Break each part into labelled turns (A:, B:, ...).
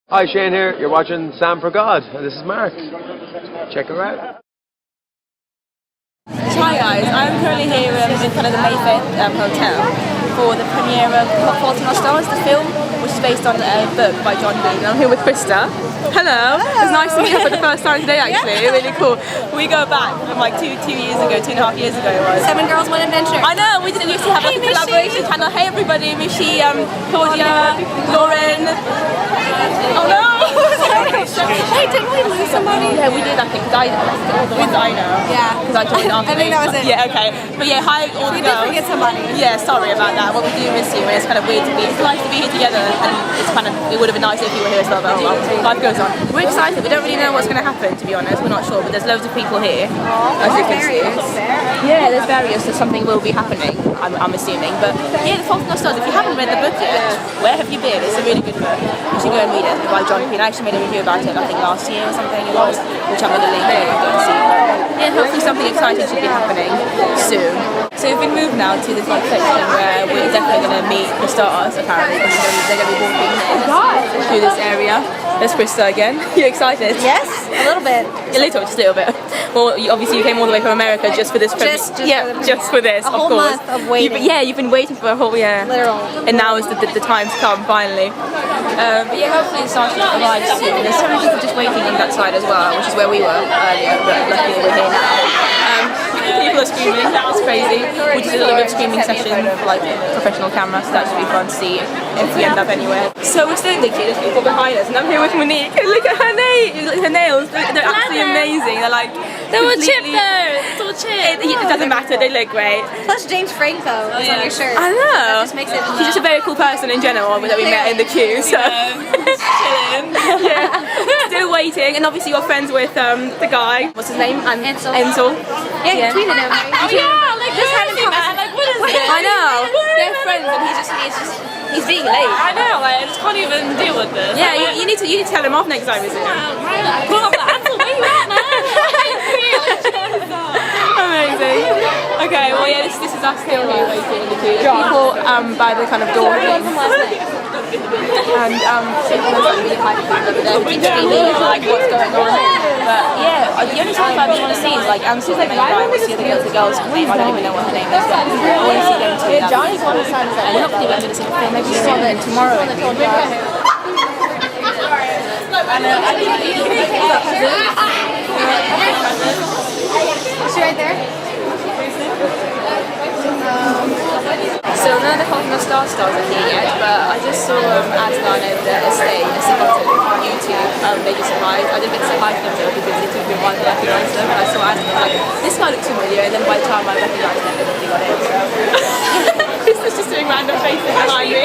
A: Hi, Shane here. You're watching Sam for God, and this is Mark. Check her out.
B: Hi guys, I'm currently here in front of the Mayfair Hotel for the premiere of Fault in Our Stars, the film, which is based on a book by John Green. I'm here with Krista. Hello. It's nice to meet you for the first time today actually, really cool. We go back from like two years ago, 2.5 years ago it was.
C: 7 Girls, 1 Adventure.
B: I know, we used to have like a collaboration channel. Hey everybody, Mishi, Claudia, Lauren. Oh no!
C: Hey, didn't we lose somebody?
B: Yeah, we did I think, because I know.
C: Yeah.
B: Because I joined after
C: I think that was it.
B: Yeah, okay. But yeah, hi all the
C: We did
B: girls.
C: forget somebody.
B: Yeah, sorry about that. Well, we do miss you, and it's kind of weird to be. It's nice to be here together, and it's kind of. It would have been nice if you were here as well. But oh well, life goes on. We're excited. We don't really know what's going to happen, to be honest. We're not sure, but there's loads of people here, as you can see. Yeah, there's various. So something will be happening. I'm assuming. But yeah, The Fault in Our Stars. If you haven't read the book yet, where have you been? It's a really good book. You should go and read it by John Green. I actually made a review about it, I think last year or something it was, which I'm going to link in and go and see. Yeah, hopefully something exciting should be happening soon. So we've been moved now to this like section where we're definitely going to meet the stars apparently, because they're going to be walking through this area. There's Krista again. You excited?
C: Yes, a little bit.
B: A little, just a little bit. Well, obviously you came all the way from America just for this. Just for this,
C: a whole
B: of course.
C: month of waiting.
B: You've been waiting for a whole
C: Literal.
B: And now is the time to come finally. But yeah, hopefully the stars should arrive soon. There's so many people just waiting on that side as well, which is where we were earlier, but luckily we're here now. People are screaming, that was crazy. We just did a little bit of screaming session for like professional camera, so that should be fun to see if we end up anywhere. So we're still literally there's people behind us, and I'm here with Monique. Look at her nails, they're absolutely amazing. They're like
C: They were chipped there. It's all chipped.
B: It doesn't matter, they look great.
C: Plus James Franco was on your shirt.
B: I know.
C: That just makes it.
B: He's just a very cool person in general that we met in the queue. So chilling. Yeah. Still waiting, and obviously you're friends with the guy. What's his name?
C: Ansel.
B: Yeah,
C: you tweeted him.
B: Oh yeah, like
C: Just having
B: man. Like what is it? I know. They're friends, and he's being late.
D: I know, like I just can't even deal with this.
B: Yeah, you need to tell him off next time, isn't it?
D: Ansel, where you at, man?
B: Amazing. Okay, well yeah, this is us still here waiting in the queue. People by the kind of door thing. And people are like really hyped over there, screaming like what's going on. But yeah, the only time I really want to see is like Ansel and May I want to see the girl's name. I don't even know what her name is, but I want to see them too. Johnny's one of the times that we're not going to see the film. Maybe see them tomorrow.
C: Is she right there?
B: So none of the Fault in Our Stars are here yet, but I just saw Aslan and Estate on YouTube. They just surprised. I didn't get to say hi to them though because it took me a while to recognise them. I saw Aslan like, this guy looks familiar, and then by the time I recognised them, they got it. So Krista's just doing random faces behind me.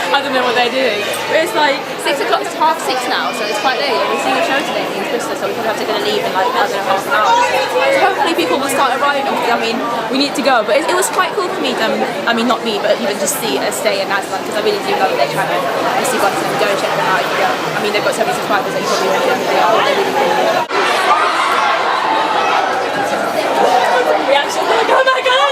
B: I don't know what they're doing. But it's like 6 o'clock, it's 6:30 now, so it's quite late. And we're seeing a show today, me and Krista, so we're probably going to leave in like, I don't know, half an hour. So hopefully people will start arriving, because I mean, we need to go. But it was quite cool to meet them, I mean, not me, but even just see Stay and Aslan, because I really do love their channel. If you guys can go and check them out if you go. I mean, they've got so many subscribers that you probably already know who they are, but they're really cool. Reaction, oh my god!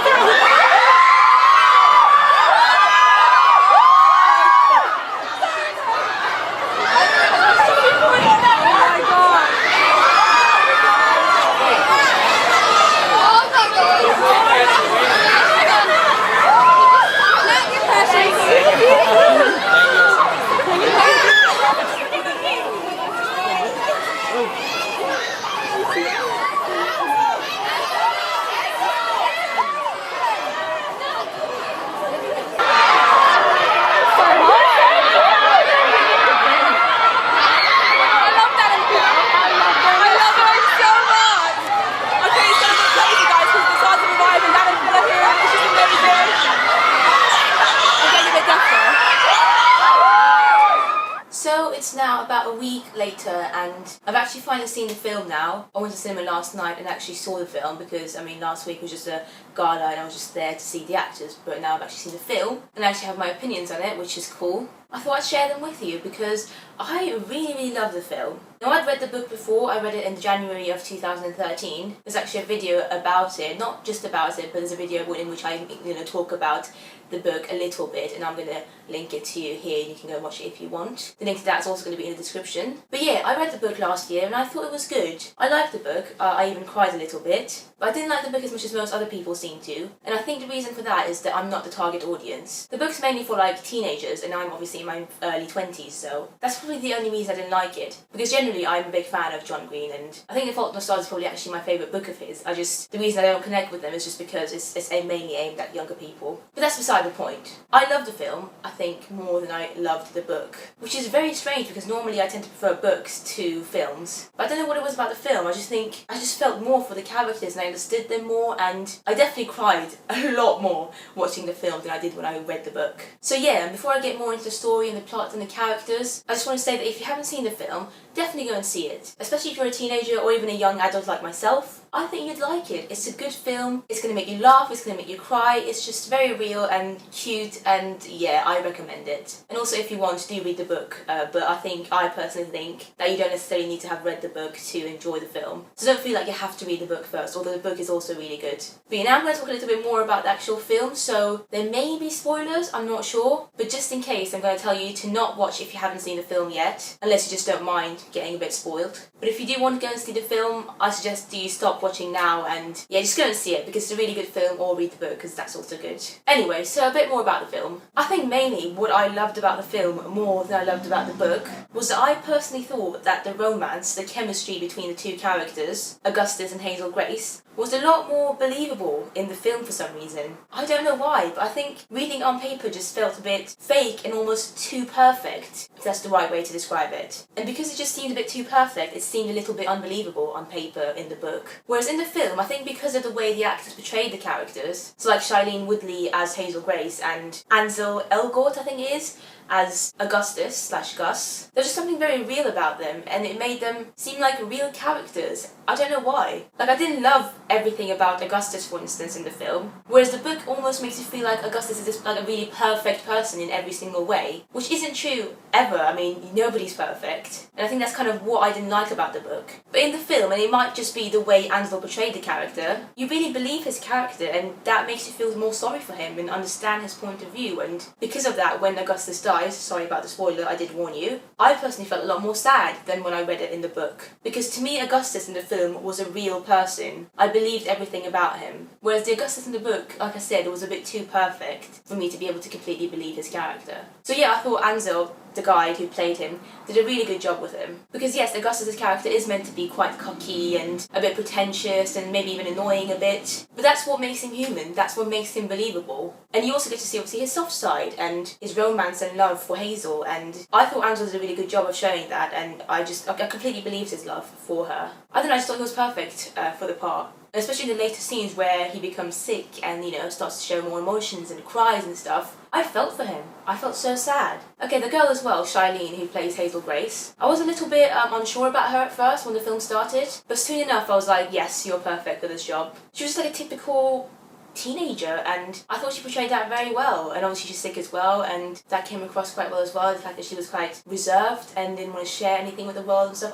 B: So it's now about a week later, and I've actually finally seen the film now. I went to cinema last night and actually saw the film because, I mean, last week was just a gala and I was just there to see the actors, but now I've actually seen the film and I actually have my opinions on it, which is cool. I thought I'd share them with you because I really love the film. Now, I'd read the book before. I read it in January of 2013. There's actually a video about it, not just about it, but there's a video in which I talk about the book a little bit, and I'm going to link it to you here. You can go and watch it if you want. The link to that is also going to be in the description. But yeah, I read the book last year and I thought it was good. I liked the book. I even cried a little bit. But I didn't like the book as much as most other people seem to. And I think the reason for that is that I'm not the target audience. The book's mainly for like teenagers, and I'm obviously in my early 20s, so that's probably the only reason I didn't like it. Because generally I'm a big fan of John Green, and I think The Fault in Our Stars is probably actually my favourite book of his. The reason I don't connect with them is just because it's mainly aimed at younger people. But that's beside the point. I loved the film, I think, more than I loved the book. Which is very strange because normally I tend to prefer books to films. But I don't know what it was about the film. I just felt more for the characters and I understood them more, and I definitely cried a lot more watching the film than I did when I read the book. So yeah, and before I get more into the story and the plot and the characters, I just want to say that if you haven't seen the film, definitely go and see it. Especially if you're a teenager or even a young adult like myself. I think you'd like it. It's a good film. It's going to make you laugh. It's going to make you cry. It's just very real and cute, and yeah, I recommend it. And also, if you want, do read the book. But I personally think that you don't necessarily need to have read the book to enjoy the film. So don't feel like you have to read the book first, although the book is also really good. But yeah, now I'm going to talk a little bit more about the actual film, so there may be spoilers, I'm not sure. But just in case, I'm going to tell you to not watch if you haven't seen the film yet, unless you just don't mind getting a bit spoiled. But if you do want to go and see the film, I suggest you stop watching now and yeah, just go and see it because it's a really good film, or read the book because that's also good. Anyway, so a bit more about the film. I think mainly what I loved about the film more than I loved about the book was that I personally thought that the romance, the chemistry between the two characters, Augustus and Hazel Grace, was a lot more believable in the film for some reason. I don't know why, but I think reading on paper just felt a bit fake and almost too perfect, if that's the right way to describe it. And because it just seemed a bit too perfect, it seemed a little bit unbelievable on paper in the book. Whereas in the film, I think because of the way the actors portrayed the characters, so like Shailene Woodley as Hazel Grace and Ansel Elgort, I think it is, as Augustus/Gus. There's just something very real about them, and it made them seem like real characters. I don't know why. Like, I didn't love everything about Augustus, for instance, in the film, whereas the book almost makes you feel like Augustus is just like a really perfect person in every single way, which isn't true ever. I mean, nobody's perfect. And I think that's kind of what I didn't like about the book. But in the film, and it might just be the way Ansel portrayed the character, you really believe his character, and that makes you feel more sorry for him and understand his point of view. And because of that, when Augustus dies, sorry about the spoiler, I did warn you, I personally felt a lot more sad than when I read it in the book. Because to me, Augustus in the film was a real person. I believed everything about him. Whereas the Augustus in the book, like I said, was a bit too perfect for me to be able to completely believe his character. So yeah, I thought Ansel, the guy who played him, did a really good job with him. Because yes, Augustus' character is meant to be quite cocky and a bit pretentious and maybe even annoying a bit, but that's what makes him human, that's what makes him believable. And you also get to see obviously his soft side and his romance and love for Hazel, and I thought Ansel did a really good job of showing that, and I completely believed his love for her. I don't know, I just thought he was perfect for the part. Especially in the later scenes where he becomes sick and, starts to show more emotions and cries and stuff. I felt for him. I felt so sad. Okay, the girl as well, Shailene, who plays Hazel Grace. I was a little bit unsure about her at first when the film started, but soon enough I was like, yes, you're perfect for this job. She was just like a typical teenager, and I thought she portrayed that very well. And obviously she's sick as well, and that came across quite well as well, the fact that she was quite reserved and didn't want to share anything with the world and stuff.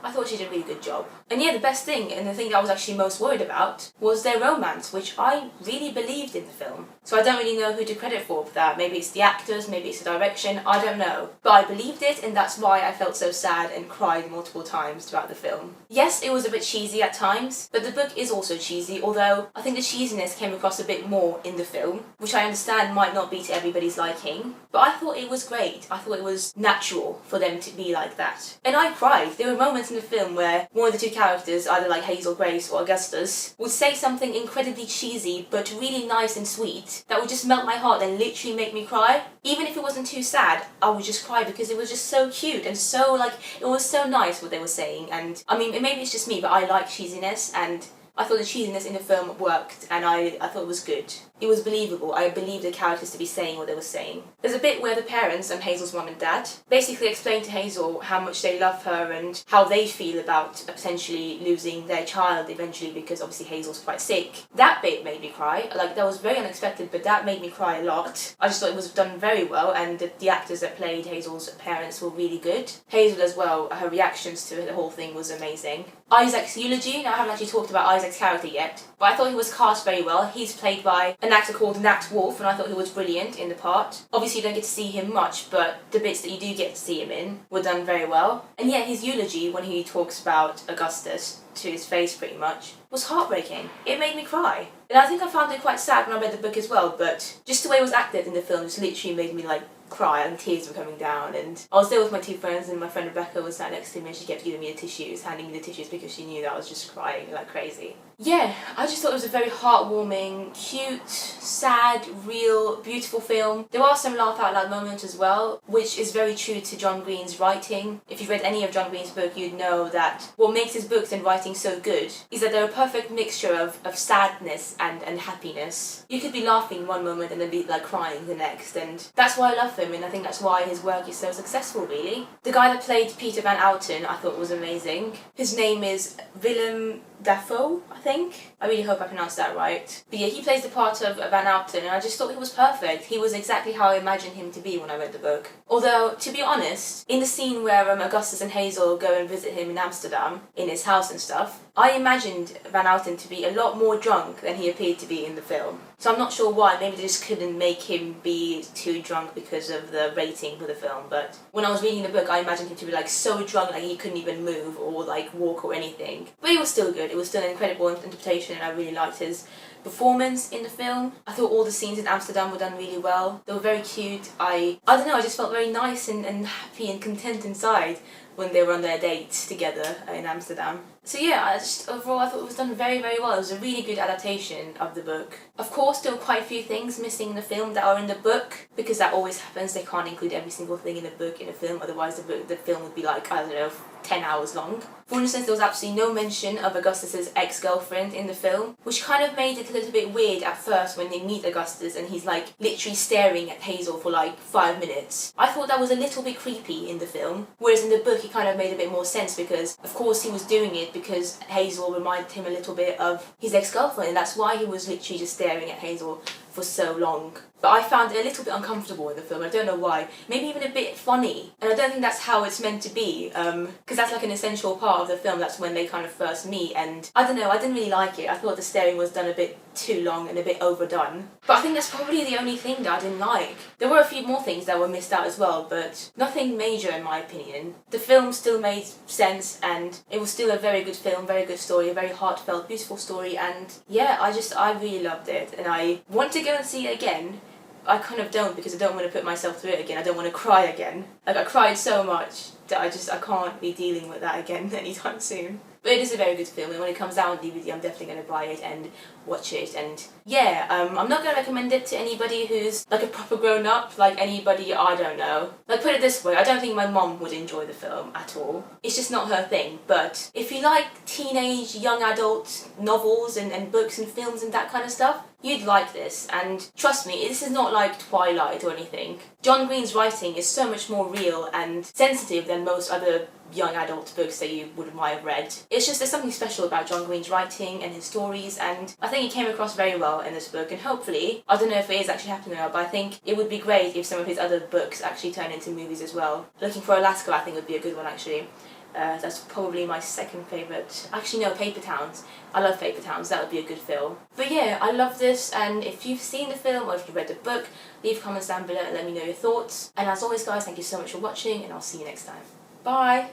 B: I thought she did a really good job. And yeah, the best thing, and the thing that I was actually most worried about, was their romance, which I really believed in the film. So I don't really know who to credit for that. Maybe it's the actors, maybe it's the direction, I don't know. But I believed it, and that's why I felt so sad and cried multiple times throughout the film. Yes, it was a bit cheesy at times, but the book is also cheesy, although I think the cheesiness came across a bit more in the film, which I understand might not be to everybody's liking. But I thought it was great. I thought it was natural for them to be like that. And I cried. There were moments in the film where one of the two characters, either like Hazel Grace or Augustus, would say something incredibly cheesy but really nice and sweet that would just melt my heart and literally make me cry. Even if it wasn't too sad, I would just cry because it was just so cute and so it was so nice what they were saying. And I mean, maybe it's just me, but I like cheesiness, and I thought the cheesiness in the film worked, and I thought it was good. It was believable. I believed the characters to be saying what they were saying. There's a bit where the parents and Hazel's mum and dad basically explain to Hazel how much they love her and how they feel about potentially losing their child eventually, because obviously Hazel's quite sick. That bit made me cry. Like, that was very unexpected, but that made me cry a lot. I just thought it was done very well, and the actors that played Hazel's parents were really good. Hazel as well, her reactions to the whole thing was amazing. Isaac's eulogy, now I haven't actually talked about Isaac's character yet, but I thought he was cast very well. He's played by an actor called Nat Wolff, and I thought he was brilliant in the part. Obviously you don't get to see him much, but the bits that you do get to see him in were done very well. And yeah, his eulogy, when he talks about Augustus to his face pretty much, was heartbreaking. It made me cry. And I think I found it quite sad when I read the book as well, but just the way it was acted in the film just literally made me like cry, and tears were coming down. And I was there with my two friends, and my friend Rebecca was sat next to me, and she kept giving me the tissues, handing me the tissues, because she knew that I was just crying like crazy. Yeah, I just thought it was a very heartwarming, cute, sad, real, beautiful film. There are some laugh out loud moments as well, which is very true to John Green's writing. If you've read any of John Green's book, you'd know that what makes his books and writing so good is that they're a perfect mixture of sadness and happiness. You could be laughing one moment and then be like crying the next, and that's why I love him, and I think that's why his work is so successful, really. The guy that played Peter Van Outen I thought was amazing. His name is Willem Dafoe, I think. I really hope I pronounced that right. But yeah, he plays the part of Van Outen, and I just thought he was perfect. He was exactly how I imagined him to be when I read the book. Although, to be honest, in the scene where Augustus and Hazel go and visit him in Amsterdam, in his house and stuff, I imagined Van Outen to be a lot more drunk than he appeared to be in the film. So I'm not sure why. Maybe they just couldn't make him be too drunk because of the rating for the film. But when I was reading the book, I imagined him to be like so drunk like he couldn't even move or like walk or anything. But it was still good. It was still an incredible interpretation, and I really liked his performance in the film. I thought all the scenes in Amsterdam were done really well. They were very cute. I don't know, I just felt very nice and happy and content inside when they were on their date together in Amsterdam. So yeah, overall I thought it was done very, very well. It was a really good adaptation of the book. Of course, there were quite a few things missing in the film that are in the book, because that always happens. They can't include every single thing in the book in a film, otherwise the film would be like, I don't know, 10 hours long. For instance, there was absolutely no mention of Augustus's ex-girlfriend in the film, which kind of made it a little bit weird at first when they meet Augustus and he's like literally staring at Hazel for like 5 minutes. I thought that was a little bit creepy in the film, whereas in the book it kind of made a bit more sense, because of course he was doing it because Hazel reminded him a little bit of his ex-girlfriend, and that's why he was literally just staring at Hazel for so long. But I found it a little bit uncomfortable in the film. I don't know why. Maybe even a bit funny. And I don't think that's how it's meant to be, because that's like an essential part of the film. That's when they kind of first meet, and I don't know, I didn't really like it. I thought the staring was done a bit too long and a bit overdone. But I think that's probably the only thing that I didn't like. There were a few more things that were missed out as well, but nothing major in my opinion. The film still made sense, and it was still a very good film, very good story, a very heartfelt, beautiful story, and yeah, I really loved it, and I want to go and see it again. I kind of don't, because I don't want to put myself through it again. I don't want to cry again. Like, I cried so much that I can't be dealing with that again anytime soon. But it is a very good film, and when it comes out on DVD, I'm definitely going to buy it and watch it. And yeah, I'm not going to recommend it to anybody who's like a proper grown-up, like anybody, I don't know. Like, put it this way, I don't think my mom would enjoy the film at all. It's just not her thing. But if you like teenage, young adult novels and books and films and that kind of stuff, you'd like this. And trust me, this is not like Twilight or anything. John Green's writing is so much more real and sensitive than most other young adult books that you might have read. It's just, there's something special about John Green's writing and his stories, and I think he came across very well in this book, and hopefully, I don't know if it is actually happening now, but I think it would be great if some of his other books actually turn into movies as well. Looking for Alaska I think would be a good one actually. That's probably my second favourite. Actually no, Paper Towns. I love Paper Towns, that would be a good film. But yeah, I love this, and if you've seen the film or if you've read the book, leave comments down below and let me know your thoughts. And as always guys, thank you so much for watching, and I'll see you next time. Bye!